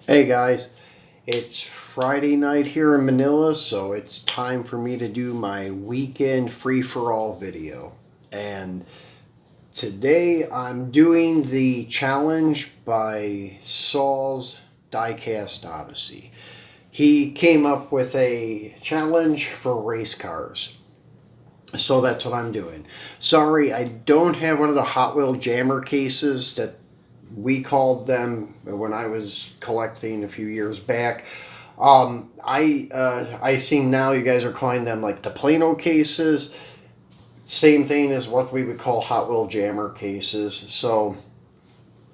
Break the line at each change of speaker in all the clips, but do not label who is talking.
Hey guys, it's Friday night here in Manila, so it's time for me to do my weekend free-for-all video. And today I'm doing the challenge by Saul's Diecast Odyssey. He came up with a challenge for race cars. So that's what I'm doing. Sorry, I don't have one of the Hot Wheel jammer cases that we called them when I was collecting a few years back. I see now you guys are calling them like the Plano cases. Same thing as what we would call Hot Wheel jammer cases. So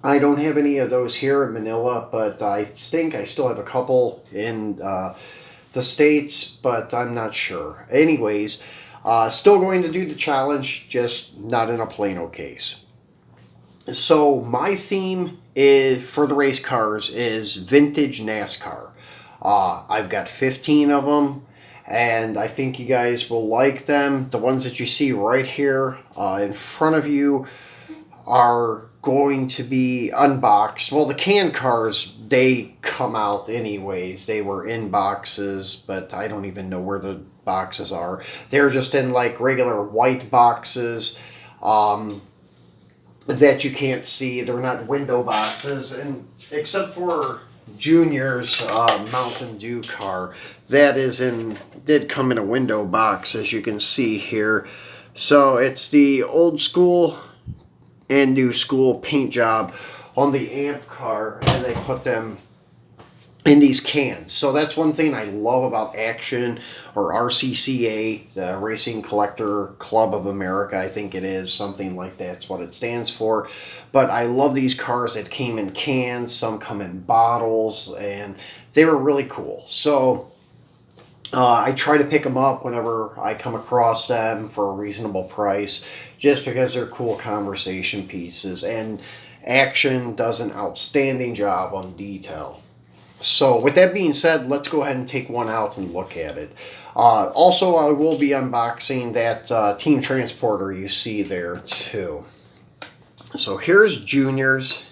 I don't have any of those here in Manila, but I think I still have a couple in the States, but I'm not sure. Anyways, still going to do the challenge, just not in a Plano case. So my theme is for the race cars is vintage NASCAR. I've got 15 of them, and I think you guys will like them. The ones that you see right here in front of you are going to be unboxed. Well, the can cars, they come out anyways. They were in boxes, but I don't even know where the boxes are. They're just in like regular white boxes. That you can't see. They're not window boxes, and except for Junior's Mountain Dew car, that did come in a window box, as you can see here. So it's the old school and new school paint job on the amp car, and they put them in these cans. So that's one thing I love about Action, or RCCA, the Racing Collector Club of America. I think it is something like that's what it stands for. But I love these cars that came in cans. Some come in bottles, and they were really cool. So I try to pick them up whenever I come across them for a reasonable price, just because they're cool conversation pieces. And Action does an outstanding job on detail. So with that being said, let's go ahead and take one out and look at it. Also, I will be unboxing that Team Transporter you see there too. So here's Junior's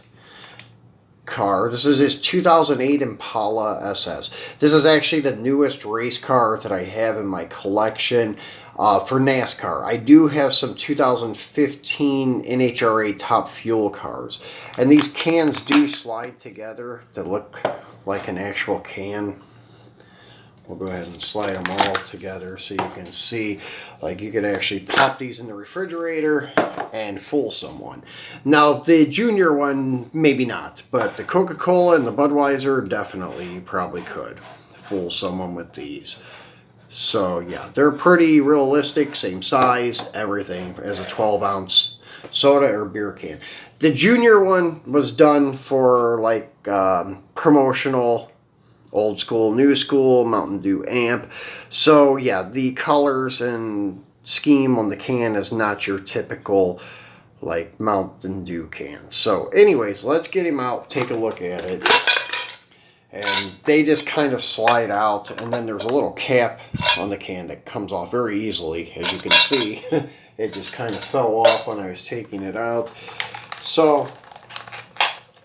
car. This is his 2008 Impala SS. This is actually the newest race car that I have in my collection for NASCAR. I do have some 2015 NHRA Top Fuel cars, and these cans do slide together to look like an actual can. We'll go ahead and slide them all together so you can see, like, you can actually pop these in the refrigerator and fool someone. Now, the Junior one, maybe not, but the Coca-Cola and the Budweiser, definitely you probably could fool someone with these. So, yeah, they're pretty realistic, same size, everything, as a 12-ounce soda or beer can. The Junior one was done for, like, promotional, old school, new school, Mountain Dew amp. So, yeah, the colors and scheme on the can is not your typical, like, Mountain Dew can. So, anyways, let's get him out, take a look at it. And they just kind of slide out, and then there's a little cap on the can that comes off very easily, as you can see. It just kind of fell off when I was taking it out. So,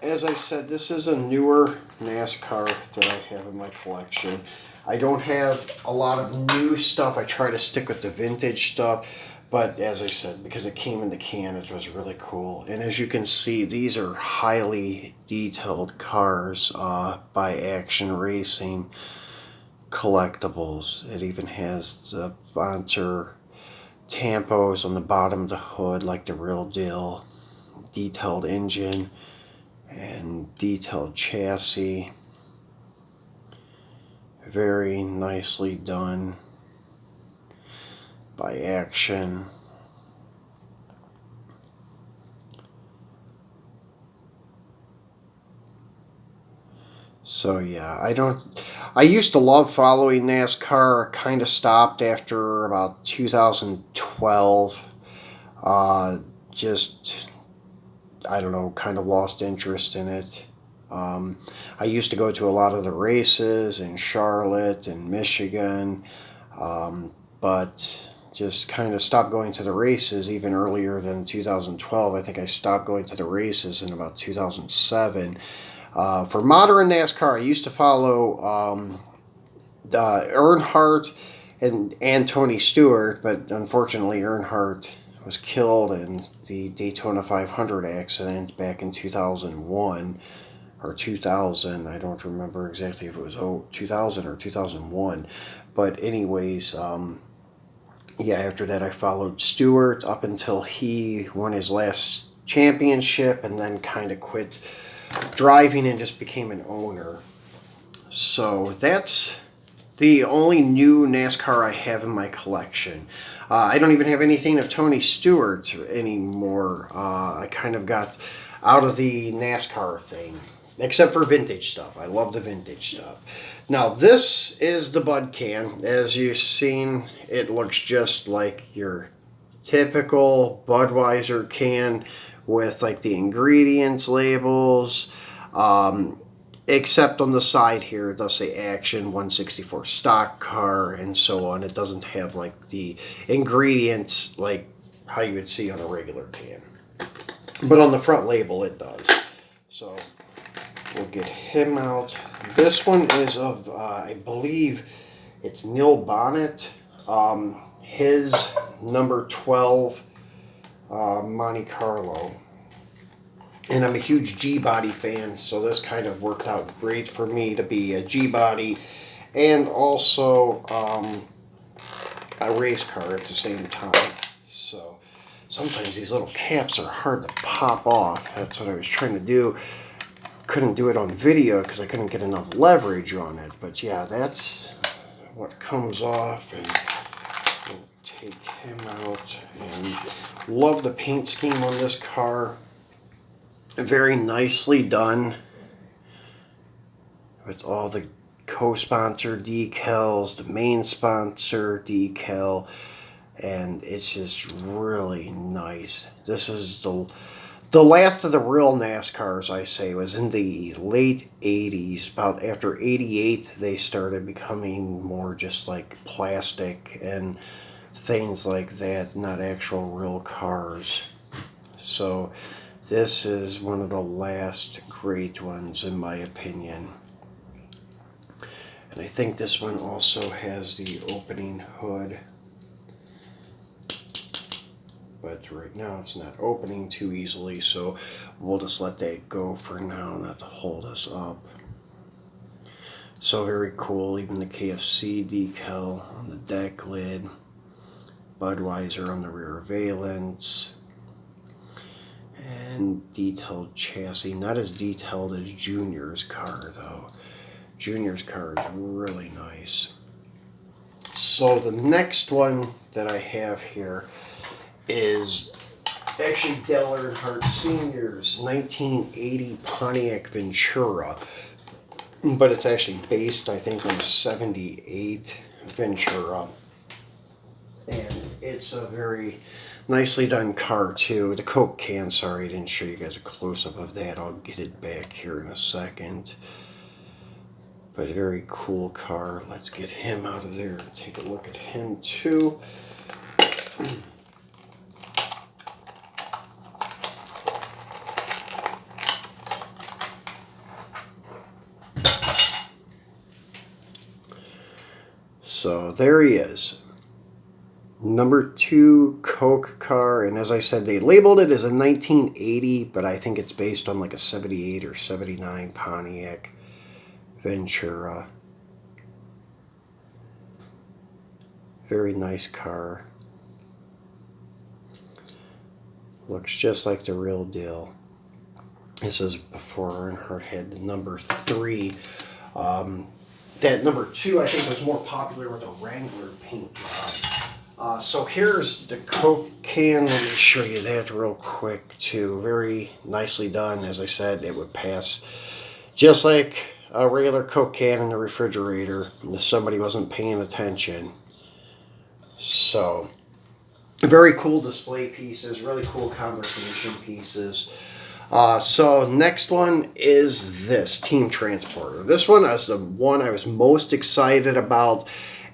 as I said, this is a newer NASCAR that I have in my collection. I don't have a lot of new stuff. I try to stick with the vintage stuff. But as I said, because it came in the can, it was really cool. And as you can see, these are highly detailed cars by Action Racing Collectibles. It even has the sponsor tampos on the bottom of the hood, like the real deal. Detailed engine and detailed chassis. Very nicely done by Action. So yeah, I used to love following NASCAR. Kind of stopped after about 2012. Just, I don't know, kind of lost interest in it. I used to go to a lot of the races in Charlotte and Michigan, but just kind of stopped going to the races even earlier than 2012. I think I stopped going to the races in about 2007. For modern NASCAR, I used to follow Earnhardt and Tony Stewart, but unfortunately Earnhardt was killed in the Daytona 500 accident back in 2001 or 2000. I don't remember exactly if it was 2000 or 2001. But anyways, yeah, after that I followed Stewart up until he won his last championship and then kind of quit driving and just became an owner. So that's the only new NASCAR I have in my collection. I don't even have anything of Tony Stewart anymore. I kind of got out of the NASCAR thing, except for vintage stuff. I love the vintage stuff. Now this is the Bud can. As you've seen, it looks just like your typical Budweiser can with like the ingredients labels. Except on the side here, it does say Action 164 stock car and so on. It doesn't have like the ingredients like how you would see on a regular can. But on the front label, it does. So we'll get him out. This one is of, I believe it's Neil Bonnett. His number 12 Monte Carlo. And I'm a huge G-Body fan, so this kind of worked out great for me to be a G-Body and also a race car at the same time. So sometimes these little caps are hard to pop off. That's what I was trying to do. Couldn't do it on video because I couldn't get enough leverage on it. But yeah, that's what comes off. And we'll take him out. And love the paint scheme on this car. Very nicely done with all the co-sponsor decals, the main sponsor decal, and it's just really nice. This is the last of the real NASCARs, I say, was in the late 80s. About after 88, they started becoming more just like plastic and things like that, not actual real cars. So this is one of the last great ones, in my opinion. And I think this one also has the opening hood. But right now it's not opening too easily, so we'll just let that go for now, not to hold us up. So very cool, even the KFC decal on the deck lid. Budweiser on the rear valence. And detailed chassis, not as detailed as Junior's car though. Junior's car is really nice. So the next one that I have here is actually Dale Earnhardt Sr.'s 1980 Pontiac Ventura, but it's actually based, I think, on a 78 Ventura, and it's a very nicely done car too. The Coke can, sorry I didn't show you guys a close-up of that. I'll get it back here in a second. But a very cool car. Let's get him out of there and take a look at him too. So there he is. Number 2 Coke car, and as I said, they labeled it as a 1980, but I think it's based on like a 78 or 79 Pontiac Ventura. Very nice car. Looks just like the real deal. This is before Earnhardt had the number 3. That number 2, I think, was more popular with a Wrangler paint job. So here's the Coke can. Let me show you that real quick too. Very nicely done. As I said, it would pass just like a regular Coke can in the refrigerator if somebody wasn't paying attention. So very cool display pieces, really cool conversation pieces. So next one is this Team Transporter. This one is the one I was most excited about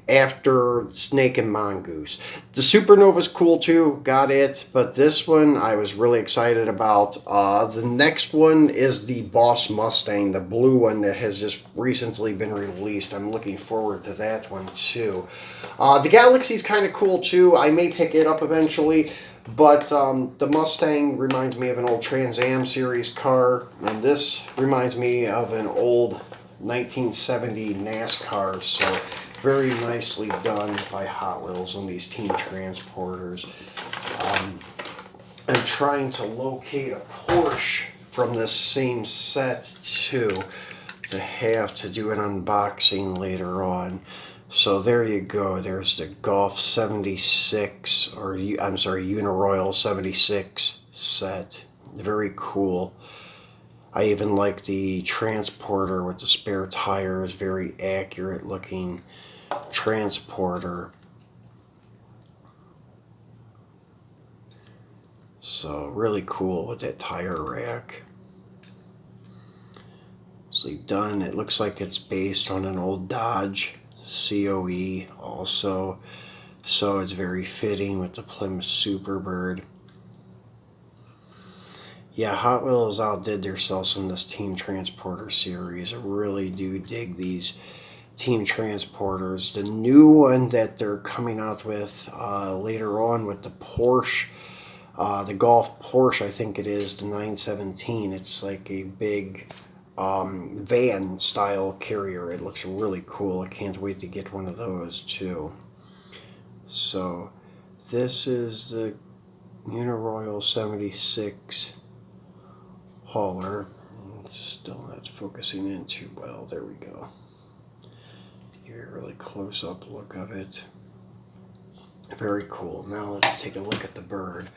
after Snake and Mongoose. The Supernova's cool too, got it, but this one I was really excited about. The next one is the Boss Mustang, the blue one that has just recently been released. I'm looking forward to that one too. The Galaxy's kind of cool too. I may pick it up eventually, but the Mustang reminds me of an old Trans Am series car, and this reminds me of an old 1970 Nascar, so very nicely done by Hot Wheels on these team transporters. I'm trying to locate a Porsche from this same set too, to have to do an unboxing later on. So there you go. There's the Golf 76, or I'm sorry, Uniroyal 76 set. Very cool. I even like the transporter with the spare tires. Very accurate looking transporter. So really cool with that tire rack. Nicely done. It looks like it's based on an old Dodge COE also. So it's very fitting with the Plymouth Superbird. Yeah, Hot Wheels outdid themselves in this Team Transporter series. I really do dig these Team Transporters. The new one that they're coming out with later on with the Porsche, the Golf Porsche, I think it is, the 917. It's like a big van style carrier. It looks really cool. I can't wait to get one of those too. So this is the Uniroyal 76 hauler. It's still not focusing in too well. There we go. Give you a really close up look of it. Very cool. Now let's take a look at the bird.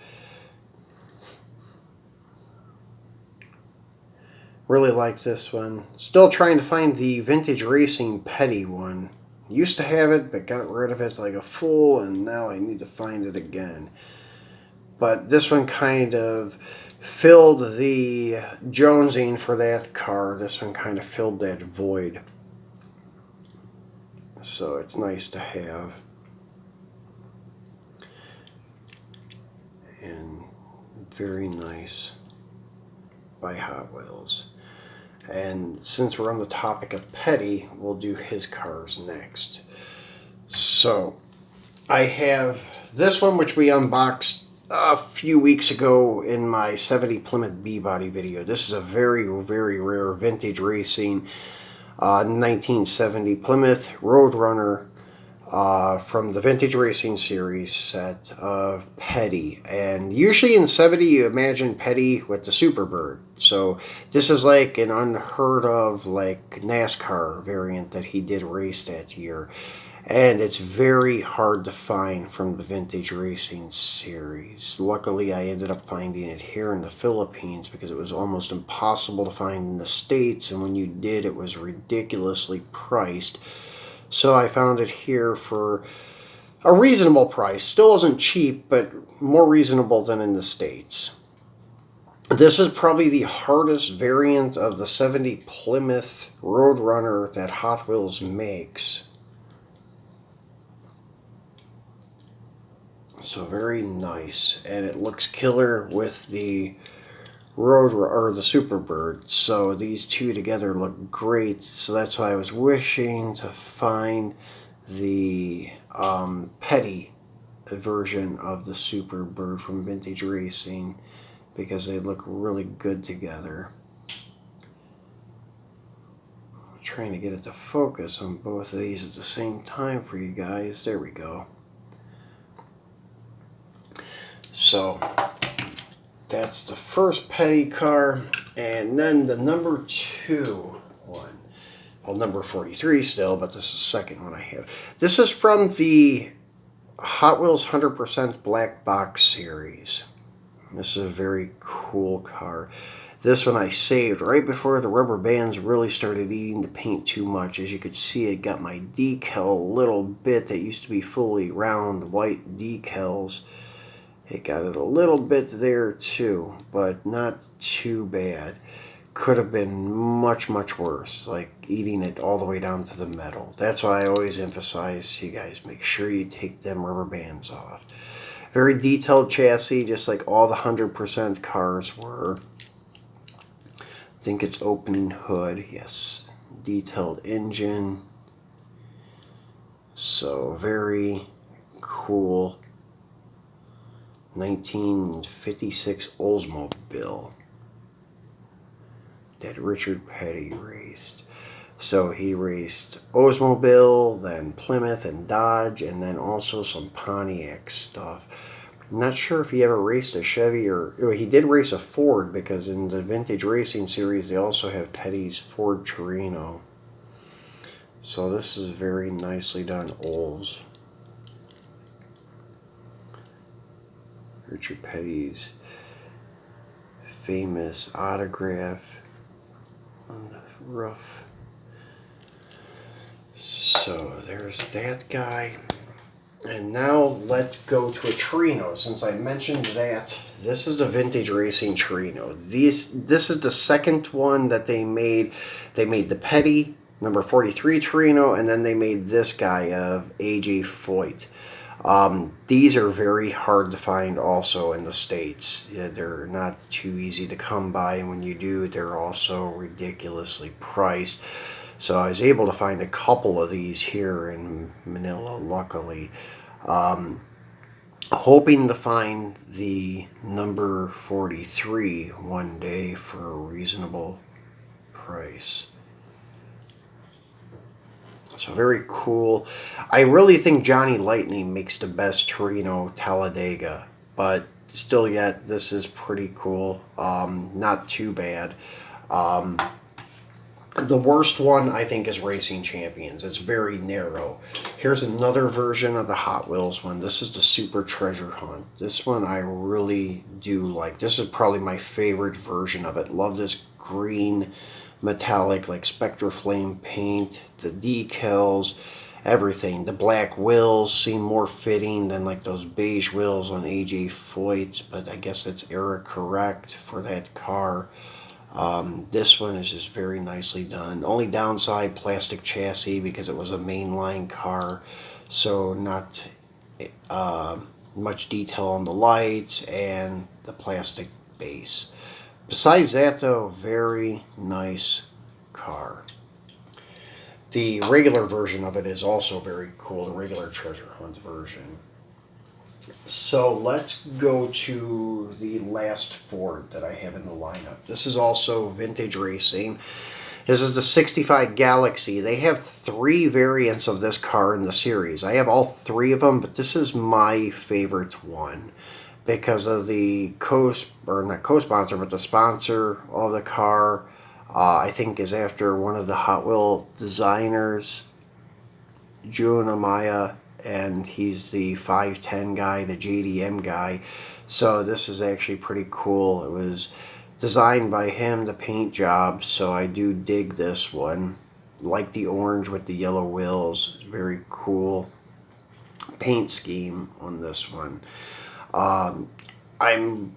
Really like this one. Still trying to find the Vintage Racing Petty one. Used to have it, but got rid of it like a fool, and now I need to find it again. But this one kind of filled the jonesing for that car. This one kind of filled that void. So it's nice to have. And very nice by Hot Wheels. And since we're on the topic of Petty, we'll do his cars next. So I have this one, which we unboxed a few weeks ago in my 70 Plymouth B-Body video. This is a very, very rare vintage racing 1970 Plymouth Roadrunner from the Vintage Racing series set of Petty. And usually in 70 you imagine Petty with the Superbird. So this is like an unheard of like NASCAR variant that he did race that year. And it's very hard to find from the Vintage Racing series. Luckily, I ended up finding it here in the Philippines because it was almost impossible to find in the States, and when you did, it was ridiculously priced. So I found it here for a reasonable price. Still isn't cheap, but more reasonable than in the States. This is probably the hardest variant of the 70 Plymouth Roadrunner that Hot Wheels makes. So very nice, and it looks killer with the the Superbird. So these two together look great. So that's why I was wishing to find the Petty version of the Superbird from Vintage Racing, because they look really good together. I'm trying to get it to focus on both of these at the same time for you guys. There we go. So that's the first Petty car, and then the number 2 one. Well, number 43 still, but this is the second one I have. This is from the Hot Wheels 100% Black Box series. This is a very cool car. This one I saved right before the rubber bands really started eating the paint too much. As you could see, it got my decal a little bit that used to be fully round white decals. It got it a little bit there too, but not too bad. could have been much, much worse, like eating it all the way down to the metal. That's why I always emphasize to you guys, make sure you take them rubber bands off. Very detailed chassis, just like all the 100% cars were. I think it's opening hood, yes. Detailed engine. So very cool 1956 Oldsmobile that Richard Petty raced. So he raced Oldsmobile, then Plymouth and Dodge, and then also some Pontiac stuff. I'm not sure if he ever raced a Chevy or he did race a Ford, because in the Vintage Racing series they also have Petty's Ford Torino. So this is very nicely done Olds. Richard Petty's famous autograph on the roof. So there's that guy. And now let's go to a Torino. Since I mentioned that, this is the Vintage Racing Torino. This is the second one that they made. They made the Petty number 43 Torino, and then they made this guy of A.J. Foyt. These are very hard to find also in the States. They're not too easy to come by, and when you do, they're also ridiculously priced. So I was able to find a couple of these here in Manila, luckily. Hoping to find the number 43 one day for a reasonable price. So very cool. I really think Johnny Lightning makes the best Torino Talladega, but still yet, this is pretty cool. Not too bad. The worst one, I think, is Racing Champions. It's very narrow. Here's another version of the Hot Wheels one. This is the Super Treasure Hunt. This one I really do like. This is probably my favorite version of it. Love this green metallic, like Spectre Flame paint, the decals, everything. The black wheels seem more fitting than like those beige wheels on AJ Foyt's, but I guess that's era correct for that car. This one is just very nicely done. Only downside, plastic chassis, because it was a mainline car, so not much detail on the lights and the plastic base. Besides that, though, very nice car. The regular version of it is also very cool, the regular Treasure Hunt version. So let's go to the last Ford that I have in the lineup. This is also Vintage Racing. This is the 65 Galaxy. They have 3 variants of this car in the series. I have all 3 of them, but this is my favorite one because of the not co-sponsor, but the sponsor of the car, I think is after one of the Hot Wheel designers, Jun Amaya, and he's the 510 guy, the JDM guy. So this is actually pretty cool. It was designed by him, the paint job, so I do dig this one. Like the orange with the yellow wheels. Very cool paint scheme on this one. I'm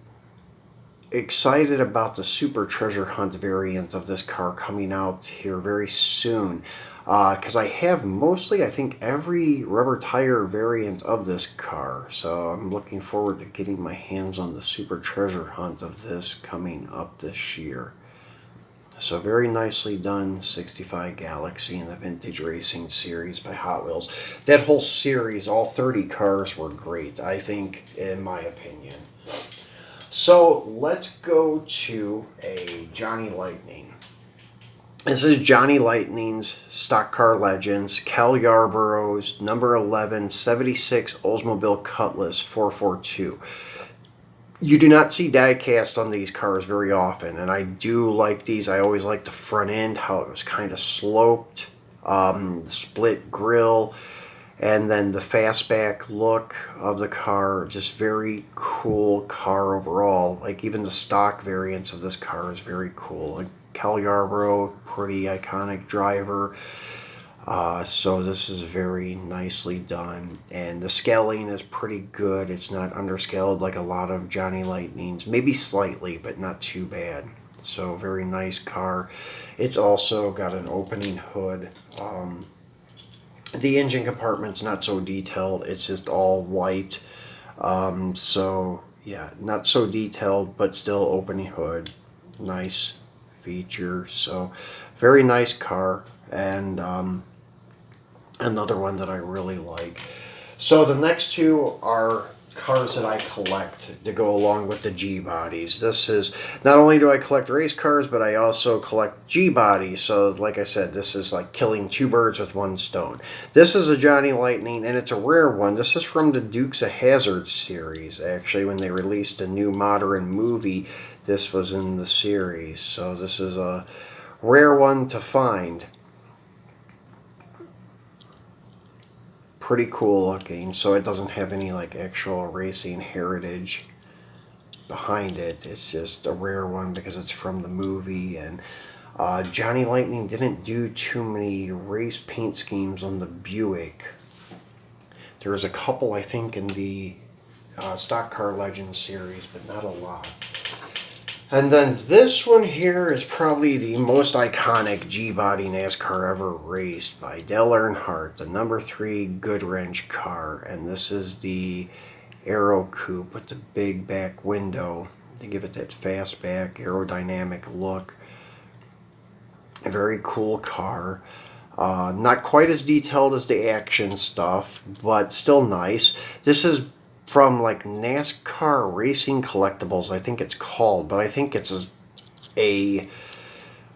excited about the Super Treasure Hunt variant of this car coming out here very soon. Because I have mostly, I think, every rubber tire variant of this car. So I'm looking forward to getting my hands on the Super Treasure Hunt of this coming up this year. So very nicely done 65 Galaxy in the Vintage Racing series by Hot Wheels. That whole series, all 30 cars were great, I think, in my opinion. So let's go to a Johnny Lightning. This is Johnny Lightning's Stock Car Legends, Cal Yarborough's number 11 76 Oldsmobile Cutlass 442. You do not see die-cast on these cars very often, and I do like these. I always like the front end, how it was kind of sloped, the split grille, and then the fastback look of the car. Just very cool car overall. Like even the stock variants of this car is very cool. Like Cal Yarborough, pretty iconic driver. So this is very nicely done, and the scaling is pretty good. It's not underscaled like a lot of Johnny Lightnings, maybe slightly, but not too bad. So very nice car. It's also got an opening hood. The engine compartment's not so detailed. It's just all white. So yeah, not so detailed, but still opening hood. Nice feature. So very nice car, and another one that I really like. So the next two are cars that I collect to go along with the G bodies. This is, not only do I collect race cars, but I also collect G bodies. So like I said, this is like killing two birds with one stone. This is a Johnny Lightning, and it's a rare one. This is from the Dukes of Hazzard series. Actually, when they released a new modern movie, this was in the series. So this is a rare one to find. Pretty cool looking. So it doesn't have any like actual racing heritage behind it. It's just a rare one because it's from the movie. And Johnny Lightning didn't do too many race paint schemes on the Buick. There was a couple, I think, in the Stock Car Legends series, but not a lot. And then this one here is probably the most iconic G-body NASCAR ever raced, by Dale Earnhardt, the number 3 Goodwrench car. And this is the Aero Coupe with the big back window to give it that fastback aerodynamic look. A very cool car. Not quite as detailed as the action stuff, but still nice. This is from like Nascar Racing Collectibles, I think it's called, but I think it's a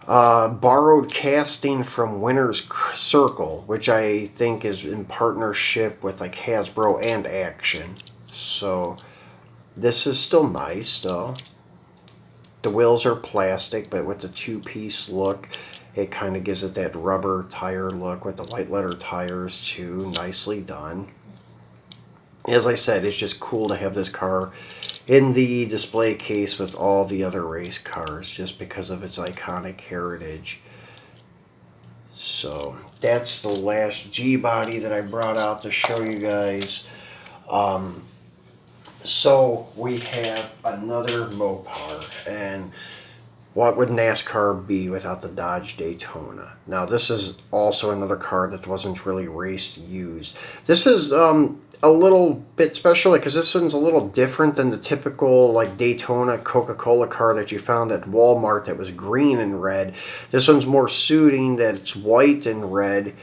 borrowed casting from Winner's Circle, which I think is in partnership with like Hasbro and Action. So this is still nice though. The wheels are plastic, but with the two-piece look, it kind of gives it that rubber tire look with the white letter tires too. Nicely done. As I said, it's just cool to have this car in the display case with all the other race cars just because of its iconic heritage. So that's the last G-body that I brought out to show you guys. So we have another Mopar, and what would NASCAR be without the Dodge Daytona? Now this is also another car that wasn't really raced used. This is a little bit special because this one's a little different than the typical like Daytona Coca-Cola car that you found at Walmart that was green and red. This one's more suiting that it's white and red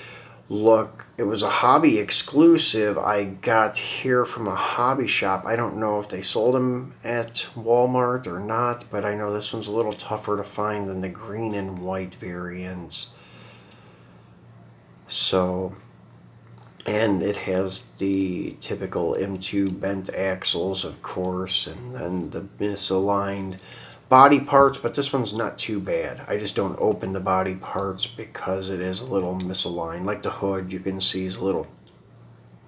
look. It was a hobby exclusive I got here from a hobby shop. I don't know if they sold them at Walmart or not, but I know this one's a little tougher to find than the green and white variants. So, and it has the typical M2 bent axles, of course, and then the misaligned body parts, but this one's not too bad. I just don't open the body parts because it is a little misaligned. Like the hood, you can see is a little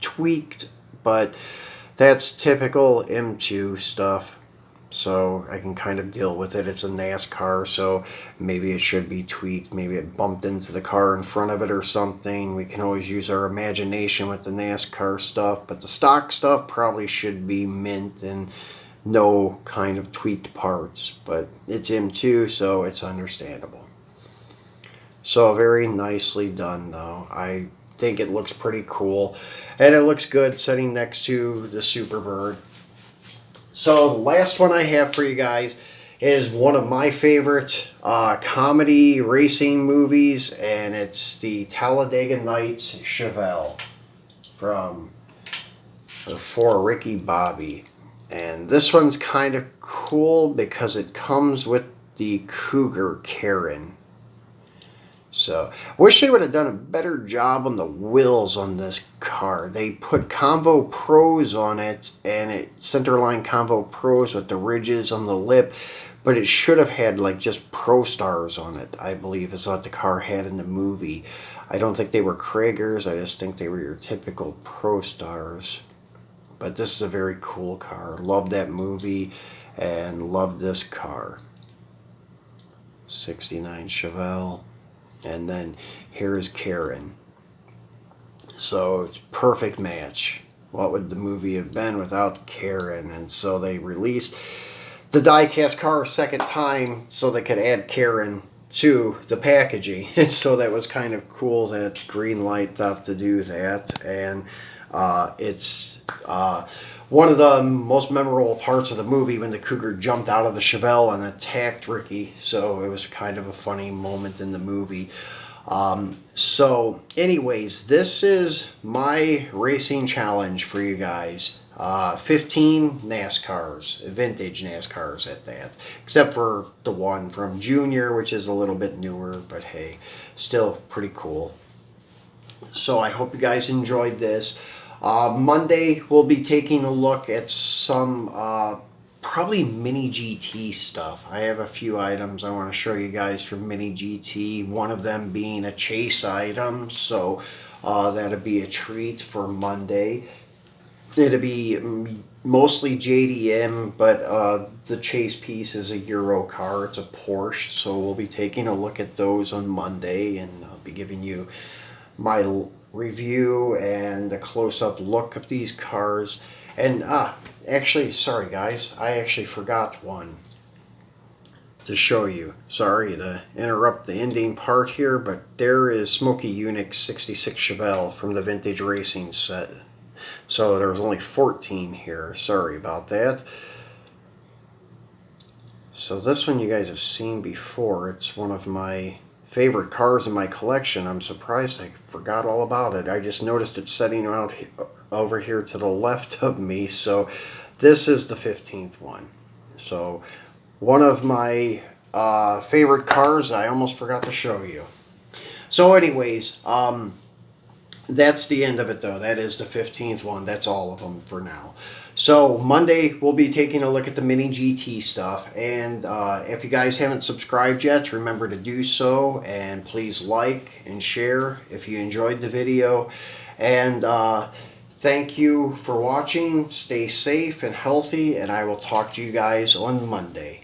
tweaked, but that's typical M2 stuff. So I can kind of deal with it. It's a NASCAR, so maybe it should be tweaked. Maybe it bumped into the car in front of it or something. We can always use our imagination with the NASCAR stuff, but the stock stuff probably should be mint and no kind of tweaked parts. But it's M2, so it's understandable. So very nicely done, though. I think it looks pretty cool, and it looks good sitting next to the Superbird. So the last one I have for you guys is one of my favorite comedy racing movies, and it's the Talladega Nights Chevelle from For Ricky Bobby. And this one's kind of cool because it comes with the Cougar Karen. So, wish they would have done a better job on the wheels on this car. They put Convo Pros on it, and it centerline Convo Pros with the ridges on the lip, but it should have had like just Pro Stars on it, I believe is what the car had in the movie. I don't think they were Kragers, I just think they were your typical Pro Stars. But this is a very cool car. Love that movie and love this car. 69 Chevelle. And then here is Karen. So it's perfect match. What would the movie have been without Karen? And so they released the die-cast car a second time so they could add Karen to the packaging. So that was kind of cool that green light thought to do that. And it's one of the most memorable parts of the movie when the Cougar jumped out of the Chevelle and attacked Ricky. So it was kind of a funny moment in the movie. So anyways, this is my racing challenge for you guys. 15 NASCARs, vintage NASCARs at that, except for the one from Junior, which is a little bit newer, but hey, still pretty cool. So I hope you guys enjoyed this. Monday we'll be taking a look at some probably Mini GT stuff. I have a few items I want to show you guys from Mini GT, one of them being a chase item, so that'll be a treat for Monday. It'll be mostly JDM, but the chase piece is a Euro car. It's a Porsche, so we'll be taking a look at those on Monday, and I'll be giving you my review and a close-up look of these cars. And actually, sorry guys, I actually forgot one to show you. Sorry to interrupt the ending part here, but there is Smokey Yunick's 66 Chevelle from the vintage racing set. So there was only 14 here. Sorry about that. So this one you guys have seen before. It's one of my favorite cars in my collection. I'm surprised I forgot all about it. I just noticed it sitting out over here to the left of me. So this is the 15th one. So one of my favorite cars I almost forgot to show you. So anyways, that's the end of it though. That is the 15th one. That's all of them for now. So Monday we'll be taking a look at the Mini GT stuff. And if you guys haven't subscribed yet, remember to do so. And please like and share if you enjoyed the video. And thank you for watching. Stay safe and healthy. And I will talk to you guys on Monday.